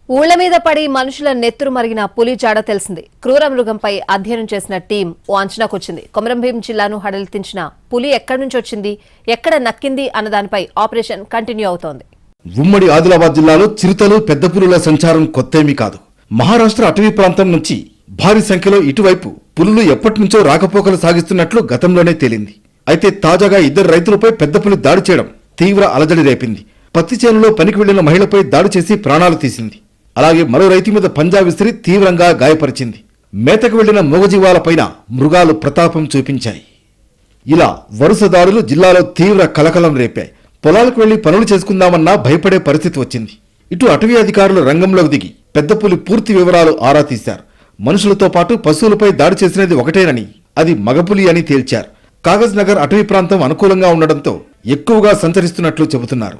ఊళ్ల మీద పడి మనుషుల నెత్తురు మరిగిన పులి జాడ తెలిసింది. క్రూర మృగంపై అధ్యయనం చేసిన టీం ఓ అంచనాకొచ్చింది. కొమరంభీం జిల్లాను హడలెత్తించిన పులి ఎక్కడి నుంచి వచ్చింది, ఎక్కడ నక్కింది అన్న దానిపై ఆపరేషన్ కంటిన్యూ అవుతోంది. ఉమ్మడి ఆదిలాబాద్ జిల్లాలో చిరుతలు, పెద్ద పులుల సంచారం కొత్తేమీ కాదు. మహారాష్ట్ర అటవీ ప్రాంతం నుంచి భారీ సంఖ్యలో ఇటువైపు పులులు ఎప్పటినుంచో రాకపోకలు సాగిస్తున్నట్లు గతంలోనే తేలింది. అయితే తాజాగా 2 రైతులపై పెద్ద పులి దాడి చేయడం తీవ్ర అలజడి రేపింది. పత్తి చేనులో పనికి వెళ్లిన మహిళపై దాడి చేసి ప్రాణాలు తీసింది. అలాగే మరో రైతు మీద పంజా విసిరి తీవ్రంగా గాయపరిచింది. మేతకు వెళ్లిన మూగజీవాలపైన మృగాలు ప్రతాపం చూపించాయి. ఇలా వరుస దాడులు జిల్లాలో తీవ్ర కలకలం రేపాయి. పొలాలకు వెళ్లి పనులు చేసుకుందామన్నా భయపడే పరిస్థితి వచ్చింది. ఇటు అటవీ అధికారులు రంగంలోకి దిగి పెద్ద పులి పూర్తి వివరాలు ఆరా తీశారు. మనుషులతో పాటు పశువులపై దాడి చేసినది ఒకటేనని, అది మగపులి అని తేల్చారు. కాగజ్ నగర్ అటవీ ప్రాంతం అనుకూలంగా ఉండడంతో ఎక్కువగా సంచరిస్తున్నట్లు చెబుతున్నారు.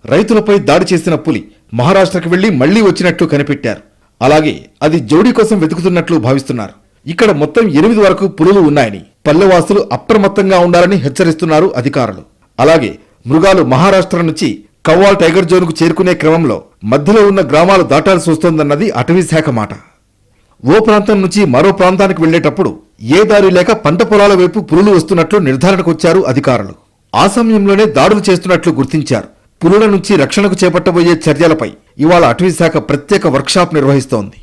రైతులపై దాడి చేసిన పులి మహారాష్ట్రకు వెళ్లి మళ్లీ వచ్చినట్లు కనిపెట్టారు. అలాగే అది జోడీ కోసం వెతుకుతున్నట్లు భావిస్తున్నారు. ఇక్కడ మొత్తం 8 వరకు పులులు ఉన్నాయని పల్లెవాసులు అప్రమత్తంగా ఉండాలని హెచ్చరిస్తున్నారు అధికారులు. అలాగే మృగాలు మహారాష్ట్ర నుంచి కవ్వాల్ టైగర్ జోన్కు చేరుకునే క్రమంలో మధ్యలో ఉన్న గ్రామాలు దాటాల్సి వస్తోందన్నది అటవీ శాఖ మాట. ఓ ప్రాంతం నుంచి మరో ప్రాంతానికి వెళ్లేటప్పుడు ఏ దారి లేక పంట పొలాల వైపు పులులు వస్తున్నట్లు నిర్ధారణకొచ్చారు అధికారులు. ఆ సమయంలోనే దాడులు చేస్తున్నట్లు గుర్తించారు. పులుల నుంచి రక్షణకు చేపట్టబోయే చర్యలపై ఇవాళ అటవీ శాఖ ప్రత్యేక వర్క్షాప్ నిర్వహిస్తోంది.